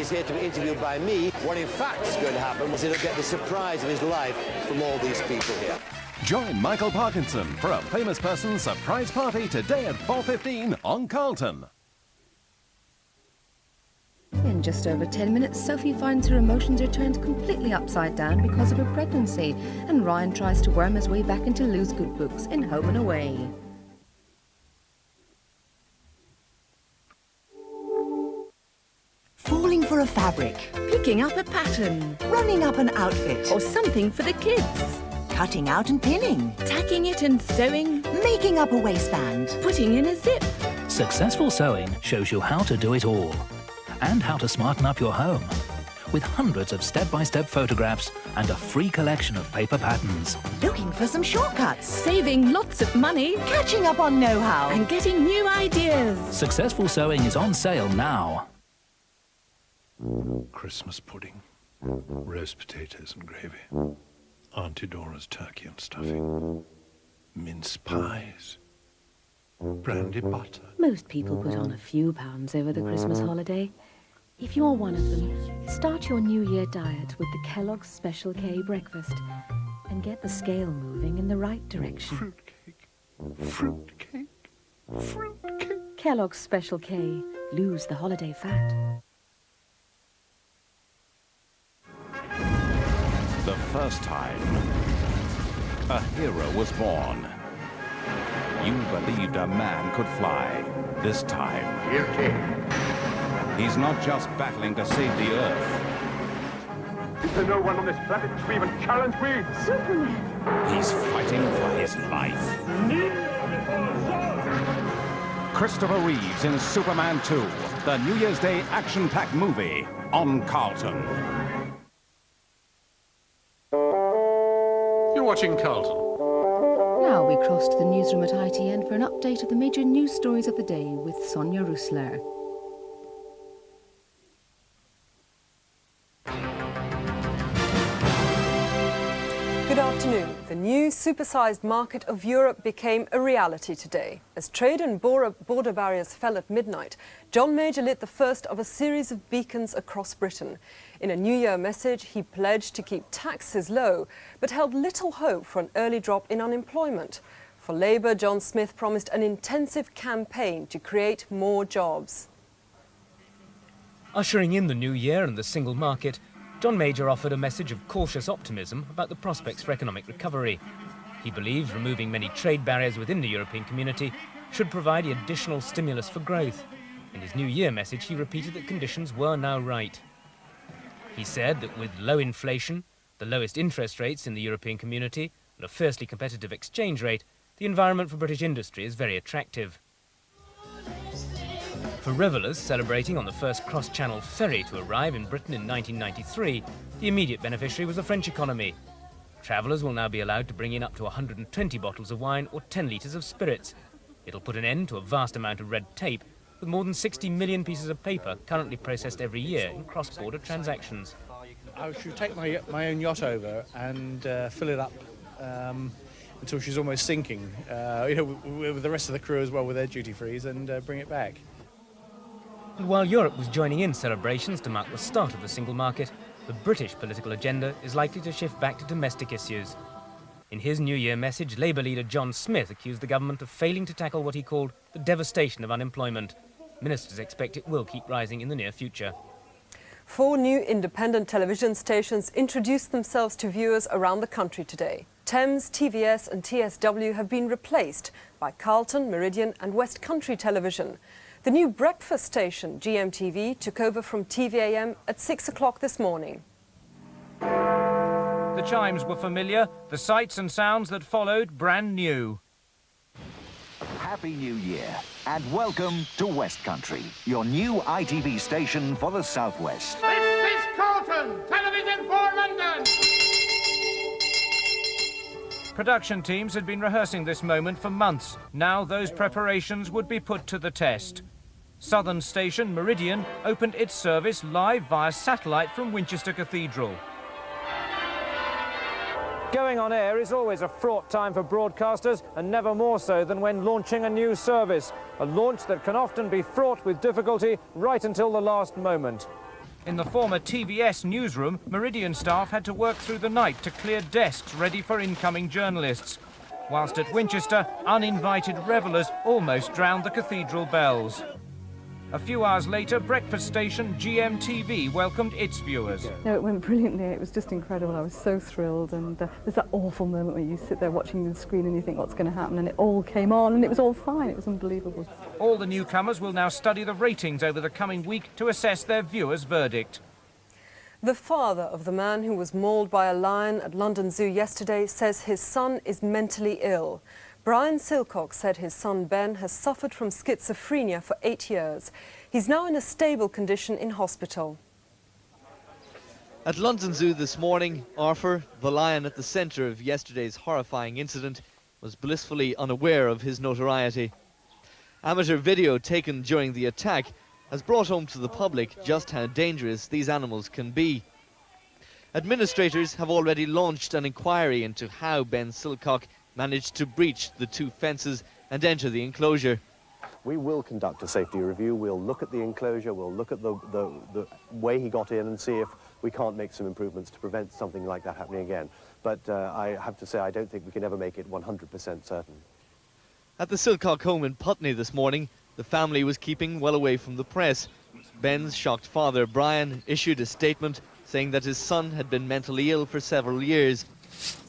he's here to be interviewed by me. What in fact is going to happen is he'll get the surprise of his life from all these people here. Join Michael Parkinson for a famous person surprise party today at 4:15 on Carlton. In just over 10 minutes, Sophie finds her emotions are turned completely upside down because of her pregnancy, and Ryan tries to worm his way back into Lou's good books in Home and Away. Falling for a fabric, Picking up a pattern, running up an outfit, or something for the kids, cutting out and pinning, tacking it and sewing, making up a waistband. putting in a zip. Successful Sewing shows you how to do it all and how to smarten up your home with hundreds of step-by-step photographs and a free collection of paper patterns. Looking for some shortcuts, Saving lots of money catching up on know-how. and getting new ideas. Successful Sewing is on sale now. Christmas pudding, roast potatoes and gravy, Auntie Dora's turkey and stuffing, mince pies, brandy butter. Most people put on a few pounds over the Christmas holiday. If you're one of them, start your New Year diet with the Kellogg Special K breakfast and get the scale moving in the right direction. Fruitcake, fruitcake, fruitcake. Kellogg's Special K. Lose the holiday fat. The first time a hero was born. You believed a man could fly. This time, he's not just battling to save the Earth. Is there no one on this planet to even challenge me? He's fighting for his life. Christopher Reeves in Superman 2, the New Year's Day action-packed movie on Carlton. You're watching Carlton. Now we cross to the newsroom at ITN for an update of the major news stories of the day with Sonia Ruseler. Good afternoon. The new supersized market of Europe became a reality today. As trade and border barriers fell at midnight, John Major lit the first of a series of beacons across Britain. In a New Year message, he pledged to keep taxes low, but held little hope for an early drop in unemployment. For Labour, John Smith promised an intensive campaign to create more jobs. Ushering in the new year and the single market, John Major offered a message of cautious optimism about the prospects for economic recovery. He believes removing many trade barriers within the European community should provide the additional stimulus for growth. In his New Year message, he repeated that conditions were now right. He said that with low inflation, the lowest interest rates in the European community, and a fiercely competitive exchange rate, the environment for British industry is very attractive. For revellers celebrating on the first cross-channel ferry to arrive in Britain in 1993, the immediate beneficiary was the French economy. Travellers will now be allowed to bring in up to 120 bottles of wine or 10 litres of spirits. It'll put an end to a vast amount of red tape, with more than 60 million pieces of paper currently processed every year in cross-border transactions. I should take my own yacht over and fill it up until she's almost sinking, with the rest of the crew as well with their duty-frees, and bring it back. And while Europe was joining in celebrations to mark the start of the single market, the British political agenda is likely to shift back to domestic issues. In his New Year message, Labour leader John Smith accused the government of failing to tackle what he called the devastation of unemployment. Ministers expect it will keep rising in the near future. 4 new independent television stations introduced themselves to viewers around the country today. Thames, TVS and TSW have been replaced by Carlton, Meridian and West Country Television. The new breakfast station, GMTV, took over from TVAM at 6 o'clock this morning. The chimes were familiar, the sights and sounds that followed brand new. Happy New Year and welcome to West Country, your new ITV station for the South West. This is Carlton, television for London. Production teams had been rehearsing this moment for months. Now those preparations would be put to the test. Southern station Meridian opened its service live via satellite from Winchester Cathedral. Going on air is always a fraught time for broadcasters, and never more so than when launching a new service. A launch that can often be fraught with difficulty right until the last moment. In the former TVS newsroom, Meridian staff had to work through the night to clear desks ready for incoming journalists. Whilst at Winchester, uninvited revellers almost drowned the cathedral bells. A few hours later, breakfast station GMTV welcomed its viewers. No, it went brilliantly. It was just incredible. I was so thrilled. And there's that awful moment where you sit there watching the screen and you think what's going to happen, and it all came on and it was all fine. It was unbelievable. All the newcomers will now study the ratings over the coming week to assess their viewers' verdict. The father of the man who was mauled by a lion at London Zoo yesterday says his son is mentally ill. Brian Silcox said his son Ben has suffered from schizophrenia for 8 years. He's now in a stable condition in hospital. At London Zoo this morning, Arthur, the lion at the centre of yesterday's horrifying incident, was blissfully unaware of his notoriety. Amateur video taken during the attack has brought home to the public just how dangerous these animals can be. Administrators have already launched an inquiry into how Ben Silcox managed to breach the 2 fences and enter the enclosure. We will conduct a safety review. We'll look at the enclosure, we'll look at the way he got in and see if we can't make some improvements to prevent something like that happening again. But I have to say, I don't think we can ever make it 100% certain. At the Silcox home in Putney this morning, the family was keeping well away from the press. Ben's shocked father, Brian, issued a statement saying that his son had been mentally ill for several years.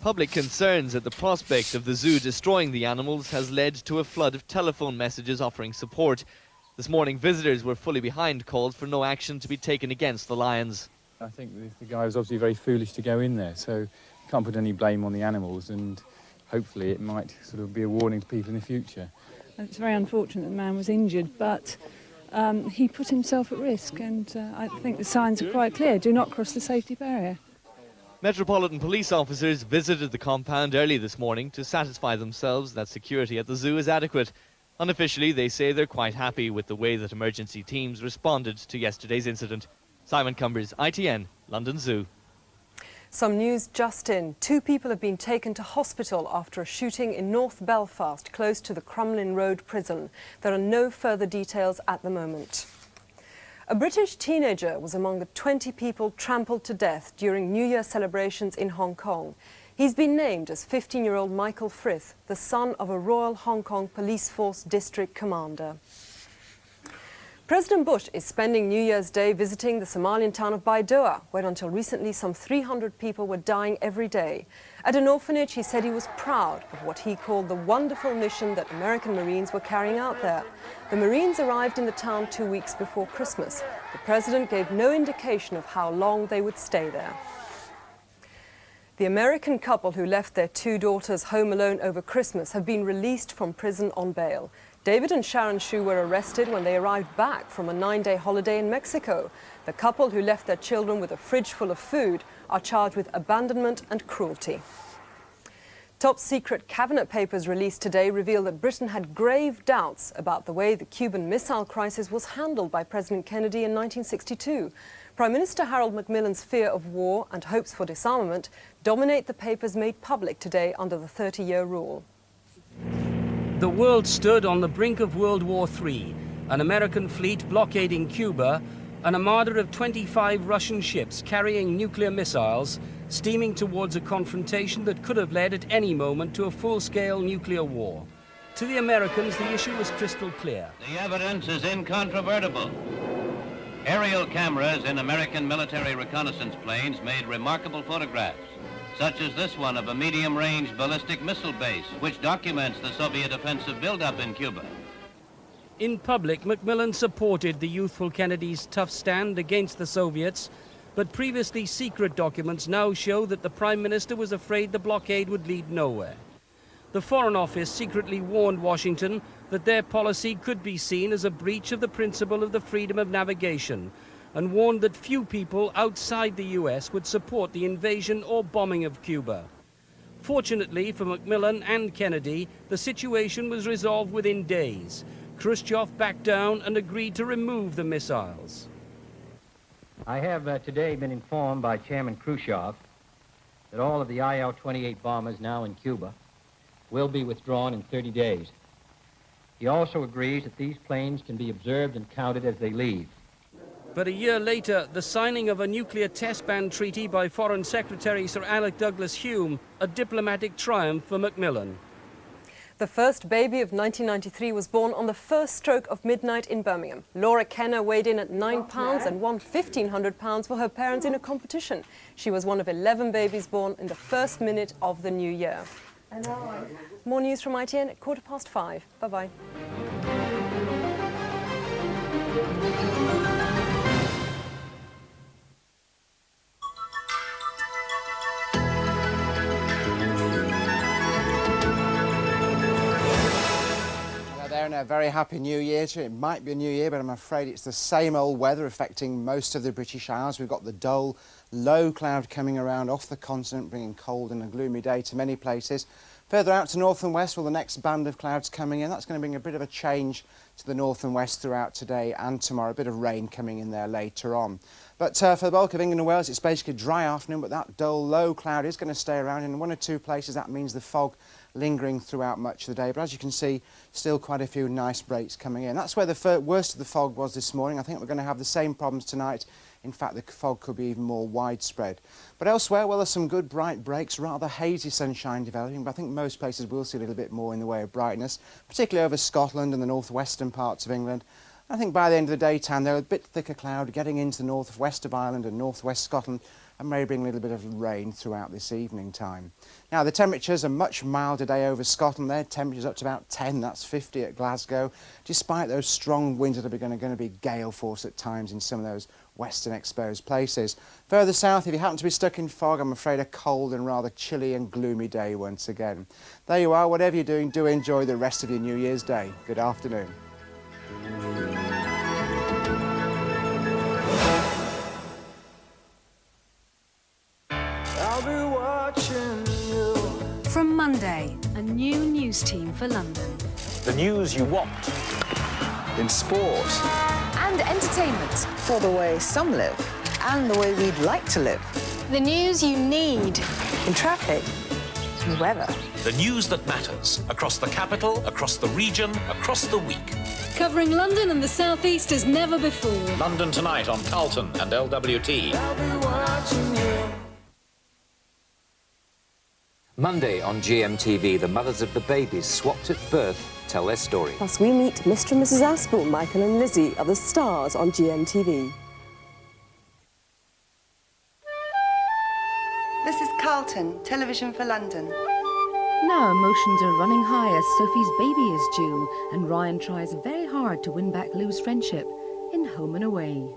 Public concerns at the prospect of the zoo destroying the animals has led to a flood of telephone messages offering support. This morning, visitors were fully behind calls for no action to be taken against the lions. I think the guy was obviously very foolish to go in there, so can't put any blame on the animals, and hopefully it might sort of be a warning to people in the future. It's very unfortunate the man was injured, but he put himself at risk, and I think the signs are quite clear. Do not cross the safety barrier. Metropolitan police officers visited the compound early this morning to satisfy themselves that security at the zoo is adequate. Unofficially, they say they're quite happy with the way that emergency teams responded to yesterday's incident. Simon Cumbers, ITN, London Zoo. Some news just in. 2 people have been taken to hospital after a shooting in North Belfast, close to the Crumlin Road prison. There are no further details at the moment. A British teenager was among the 20 people trampled to death during New Year celebrations in Hong Kong. He's been named as 15-year-old Michael Frith, the son of a Royal Hong Kong Police Force district commander. President Bush is spending New Year's Day visiting the Somalian town of Baidoa, where until recently some 300 people were dying every day. At an orphanage, he said he was proud of what he called the wonderful mission that American Marines were carrying out there. The Marines arrived in the town 2 weeks before Christmas. The president gave no indication of how long they would stay there. The American couple who left their 2 daughters home alone over Christmas have been released from prison on bail. David and Sharon Shu were arrested when they arrived back from a 9-day holiday in Mexico. The couple who left their children with a fridge full of food are charged with abandonment and cruelty. Top secret cabinet papers released today reveal that Britain had grave doubts about the way the Cuban Missile Crisis was handled by President Kennedy in 1962. Prime Minister Harold Macmillan's fear of war and hopes for disarmament dominate the papers made public today under the 30-year rule. The world stood on the brink of World War III, an American fleet blockading Cuba, an armada of 25 Russian ships carrying nuclear missiles, steaming towards a confrontation that could have led at any moment to a full-scale nuclear war. To the Americans, the issue was crystal clear. The evidence is incontrovertible. Aerial cameras in American military reconnaissance planes made remarkable photographs, such as this one of a medium-range ballistic missile base, which documents the Soviet offensive buildup in Cuba. In public, Macmillan supported the youthful Kennedy's tough stand against the Soviets, but previously secret documents now show that the Prime Minister was afraid the blockade would lead nowhere. The Foreign Office secretly warned Washington that their policy could be seen as a breach of the principle of the freedom of navigation, and warned that few people outside the US would support the invasion or bombing of Cuba. Fortunately for Macmillan and Kennedy, the situation was resolved within days. Khrushchev backed down and agreed to remove the missiles. I have today been informed by Chairman Khrushchev that all of the IL-28 bombers now in Cuba will be withdrawn in 30 days. He also agrees that these planes can be observed and counted as they leave. But a year later, the signing of a nuclear test ban treaty by Foreign Secretary Sir Alec Douglas-Home, a diplomatic triumph for Macmillan. The first baby of 1993 was born on the first stroke of midnight in Birmingham. Laura Kenner weighed in at £9 and won £1,500 for her parents in a competition. She was one of 11 babies born in the first minute of the new year. More news from ITN at 5:15. Bye-bye. And a very happy new year to you. It might be a new year, but I'm afraid it's the same old weather affecting most of the British Isles. We've got the dull, low cloud coming around off the continent, bringing cold and a gloomy day to many places. Further out to north and west, well, the next band of clouds coming in. That's going to bring a bit of a change to the north and west throughout today and tomorrow. A bit of rain coming in there later on. But for the bulk of England and Wales, it's basically a dry afternoon, but that dull, low cloud is going to stay around in one or two places. That means the fog lingering throughout much of the day. But as you can see, still quite a few nice breaks coming in. That's where the worst of the fog was this morning. I think we're going to have the same problems tonight. In fact, the fog could be even more widespread. But elsewhere, well, there's some good bright breaks, rather hazy sunshine developing, but I think most places will see a little bit more in the way of brightness, particularly over Scotland and the northwestern parts of England. I think by the end of the daytime, there are a bit thicker cloud getting into the northwest of Ireland and northwest Scotland, and may bring a little bit of rain throughout this evening time. Now, the temperatures are much milder today over Scotland. Their temperatures up to about 10, that's 50 at Glasgow, despite those strong winds that are going to be gale force at times in some of those western exposed places. Further south, if you happen to be stuck in fog, I'm afraid a cold and rather chilly and gloomy day once again. There you are, whatever you're doing, do enjoy the rest of your New Year's Day. Good afternoon. I'll be watching you. From Monday, a new news team for London. The news you want. In sport. And entertainment. For the way some live and the way we'd like to live. The news you need. In traffic. In weather. The news that matters across the capital, across the region, across the week. Covering London and the South East as never before. London Tonight on Carlton and LWT. I'll be watching you. Monday on GMTV, the mothers of the babies swapped at birth tell their story. Plus we meet Mr. and Mrs. Aspel, Michael and Lizzie are the stars on GMTV. This is Carlton, television for London. Now emotions are running high as Sophie's baby is due, and Ryan tries very hard to win back Lou's friendship in Home and Away.